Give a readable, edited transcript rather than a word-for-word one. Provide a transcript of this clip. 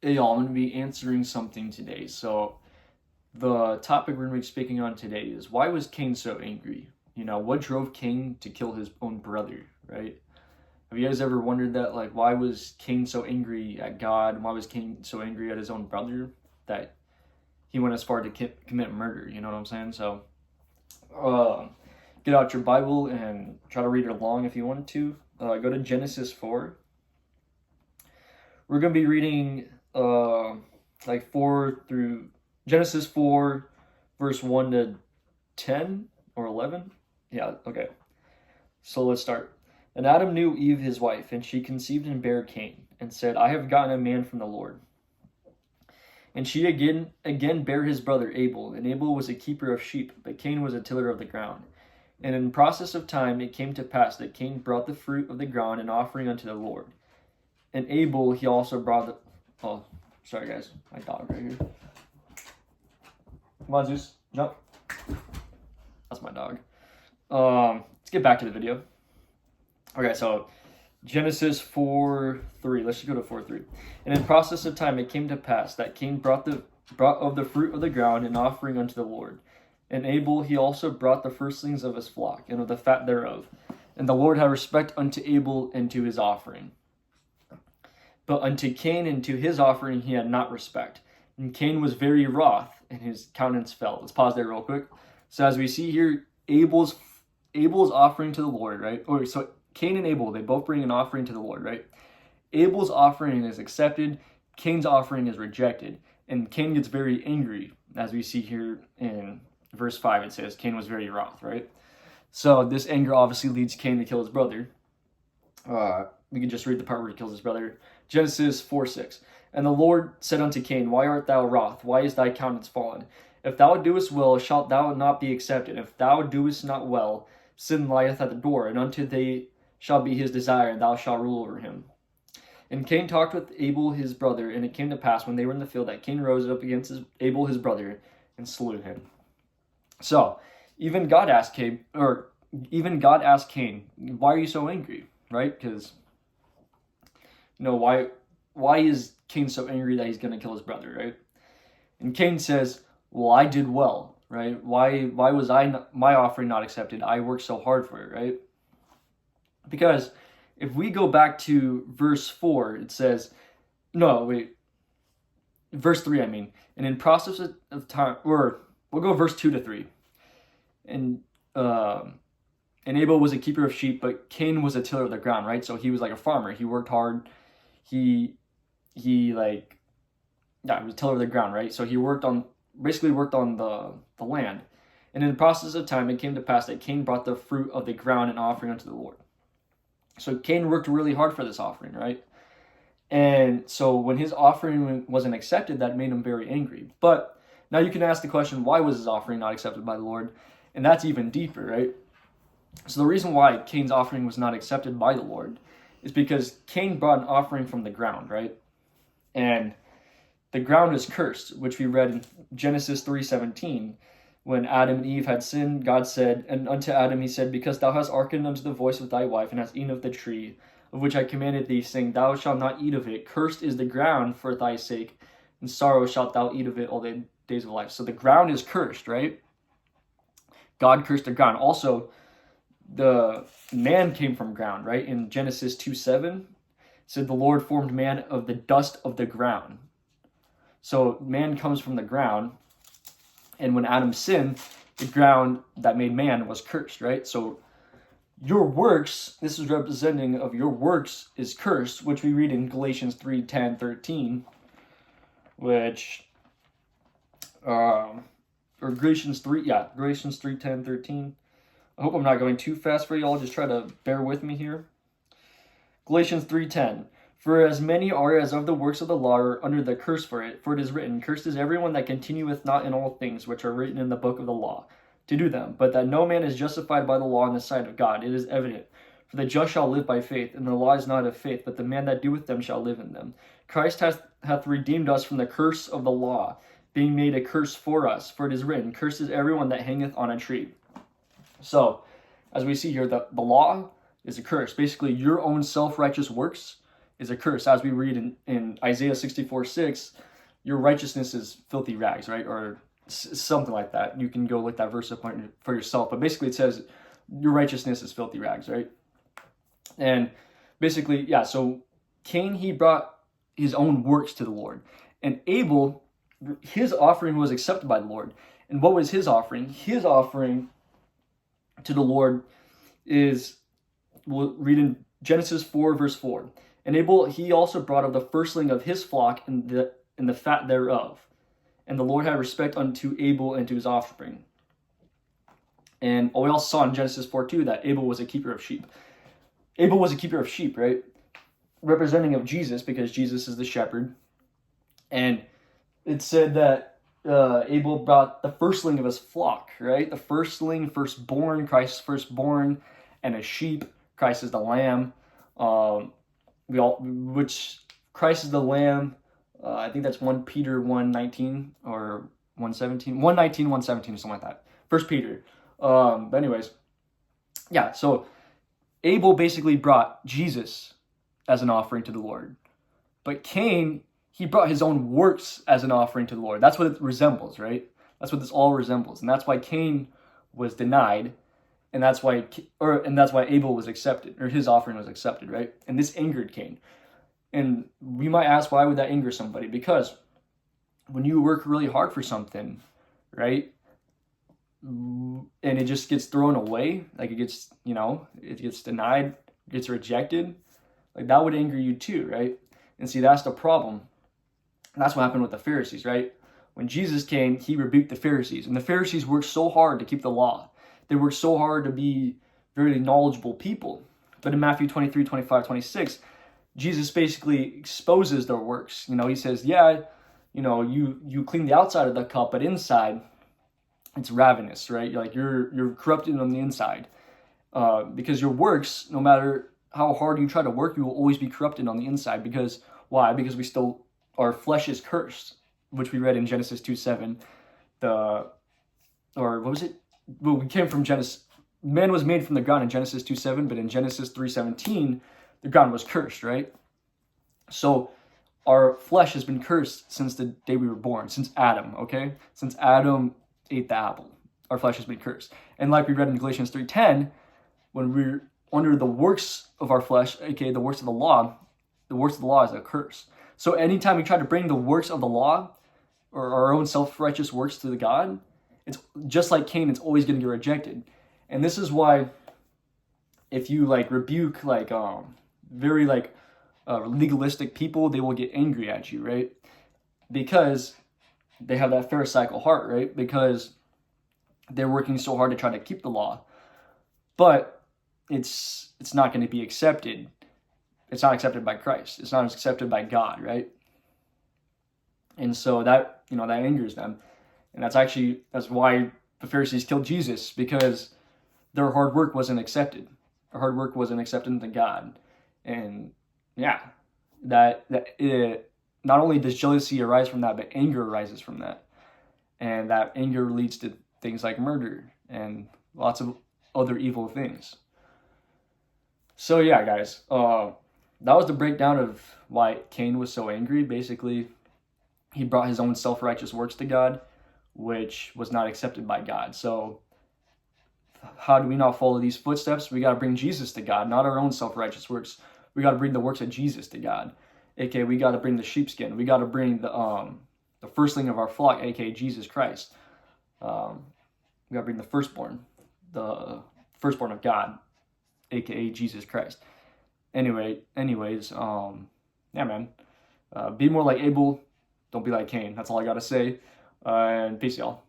Hey y'all, I'm going to be answering something today. So, the topic we're going to be speaking on today is why was Cain so angry? What drove Cain to kill his own brother, right? Have you guys ever wondered that? Like, why was Cain so angry at God? Why was Cain so angry at his own brother that he went as far to commit murder? You know what I'm saying? So, uh, get out your Bible and try to read it along if you want to. Go to Genesis 4. We're going to be reading like 4 through Genesis 4, verse 1 to 10 or 11. Yeah, okay. So let's start. And Adam knew Eve his wife, and she conceived and bare Cain, and said, I have gotten a man from the Lord. And she again bare his brother Abel, and Abel was a keeper of sheep, but Cain was a tiller of the ground. And in process of time it came to pass that Cain brought the fruit of the ground an offering unto the Lord. And Abel he also brought the... Oh, sorry guys, my dog right here. Come on, Zeus, jump. That's my dog. Let's get back to the video. Okay, so Genesis 4:3. Let's just go to 4:3. And in process of time it came to pass that Cain brought of the fruit of the ground an offering unto the Lord. And Abel he also brought the firstlings of his flock, and of the fat thereof. And the Lord had respect unto Abel and to his offering. But unto Cain and to his offering he had not respect. And Cain was very wroth, and his countenance fell. Let's pause there real quick. So as we see here, Abel's offering to the Lord, right? Or so Cain and Abel, they both bring an offering to the Lord, right? Abel's offering is accepted, Cain's offering is rejected, and Cain gets very angry. As we see here in verse 5, it says Cain was very wroth, right? So this anger obviously leads Cain to kill his brother. We can just read the part where he kills his brother. Genesis 4:6. And the Lord said unto Cain, Why art thou wroth? Why is thy countenance fallen? If thou doest well, shalt thou not be accepted. If thou doest not well, sin lieth at the door, and unto thee shall be his desire, and thou shalt rule over him. And Cain talked with Abel his brother, and it came to pass when they were in the field that Cain rose up against Abel his brother and slew him. So, even God asked Cain, Why are you so angry? Right? Because why is Cain so angry that he's going to kill his brother, right? And Cain says, well, I did well, right? Why was my offering not accepted? I worked so hard for it, right? Because if we go back to verse 4, it says, verse 3, I mean, and in process of time, or we'll go verse 2 to 3. And Abel was a keeper of sheep, but Cain was a tiller of the ground, right? So he was like a farmer. He worked hard. He was a tiller of the ground, right? So he basically worked on the land. And in the process of time, it came to pass that Cain brought the fruit of the ground and offering unto the Lord. So Cain worked really hard for this offering, right? And so when his offering wasn't accepted, that made him very angry. But now you can ask the question, why was his offering not accepted by the Lord? And that's even deeper, right? So the reason why Cain's offering was not accepted by the Lord is because Cain brought an offering from the ground, right? And the ground is cursed, which we read in Genesis 3:17. When Adam and Eve had sinned, God said, and unto Adam he said, Because thou hast hearkened unto the voice of thy wife, and hast eaten of the tree, of which I commanded thee, saying, Thou shalt not eat of it. Cursed is the ground for thy sake, and sorrow shalt thou eat of it all the days of life. So the ground is cursed, right? God cursed the ground. Also, the man came from ground, right? In Genesis 2:7, it said the Lord formed man of the dust of the ground. So man comes from the ground, and when Adam sinned, the ground that made man was cursed, right? So your works, this is representing of your works is cursed, which we read in Galatians 3:10-13, which or Galatians 3:10-13. I hope I'm not going too fast for y'all. Just try to bear with me here. Galatians 3:10. For as many are as of the works of the law are under the curse for it. For it is written, Cursed is everyone that continueth not in all things which are written in the book of the law, to do them. But that no man is justified by the law in the sight of God, it is evident. For the just shall live by faith, and the law is not of faith, but the man that doeth them shall live in them. Christ hath redeemed us from the curse of the law, being made a curse for us. For it is written, Cursed is everyone that hangeth on a tree. So, as we see here, the law is a curse. Basically, your own self-righteous works is a curse. As we read in Isaiah 64:6, your righteousness is filthy rags, right? Or something like that. You can go look that verse up for yourself. But basically it says your righteousness is filthy rags, right? And basically, yeah, so Cain, he brought his own works to the Lord. And Abel, his offering was accepted by the Lord. And what was his offering? His offering to the Lord is, we'll read in Genesis 4, verse 4. And Abel, he also brought of the firstling of his flock and the fat thereof. And the Lord had respect unto Abel and to his offspring. And we also saw in Genesis 4:2 that Abel was a keeper of sheep. Abel was a keeper of sheep, right? Representing of Jesus, because Jesus is the shepherd. And it said that Abel brought the firstling of his flock, right? The firstling, firstborn, Christ's firstborn, and a sheep. Christ is the lamb. Which Christ is the lamb. I think that's 1 Peter 1:19 or 1:17. 1:19, 1:17, or something like that. 1 Peter. But anyways, yeah, so Abel basically brought Jesus as an offering to the Lord. But Cain, he brought his own works as an offering to the Lord. That's what it resembles, right? That's what this all resembles. And that's why Cain was denied. And that's why Abel was accepted, or his offering was accepted, right? And this angered Cain. And we might ask, why would that anger somebody? Because when you work really hard for something, right, and it just gets thrown away, like it gets denied, gets rejected, like that would anger you too, right? And see, that's the problem. And that's what happened with the Pharisees, right? When Jesus came, he rebuked the Pharisees. And the Pharisees worked so hard to keep the law. They worked so hard to be very knowledgeable people. But in Matthew 23, 25, 26, Jesus basically exposes their works. He says, yeah, you clean the outside of the cup, but inside it's ravenous, right? You're corrupted on the inside. Because your works, no matter how hard you try to work, you will always be corrupted on the inside. Because why? Because our flesh is cursed, which we read in Genesis 2:7. We came from Genesis. Man was made from the ground in Genesis 2:7, but in Genesis 3:17, the ground was cursed, right? So our flesh has been cursed since the day we were born, since Adam, okay? Since Adam ate the apple, our flesh has been cursed. And like we read in Galatians 3:10, when we're under the works of our flesh, aka the works of the law is a curse. So anytime we try to bring the works of the law or our own self-righteous works to the God, it's just like Cain, it's always going to get rejected. And this is why if you rebuke very legalistic people, they will get angry at you, right? Because they have that pharisaical heart, right? Because they're working so hard to try to keep the law. But it's not going to be accepted. It's not accepted by Christ. It's not accepted by God, right? And so that angers them. And that's why the Pharisees killed Jesus, because their hard work wasn't accepted. Their hard work wasn't accepted into God. And yeah, not only does jealousy arise from that, but anger arises from that. And that anger leads to things like murder and lots of other evil things. So yeah, guys, that was the breakdown of why Cain was so angry. Basically, he brought his own self-righteous works to God, which was not accepted by God. So how do we not follow these footsteps? We got to bring Jesus to God, not our own self-righteous works. We got to bring the works of Jesus to God. aka we got to bring the sheepskin. We got to bring the firstling of our flock, aka Jesus Christ. We got to bring the firstborn of God, aka Jesus Christ. Anyways, yeah, man. Be more like Abel. Don't be like Cain. That's all I got to say. And peace, y'all.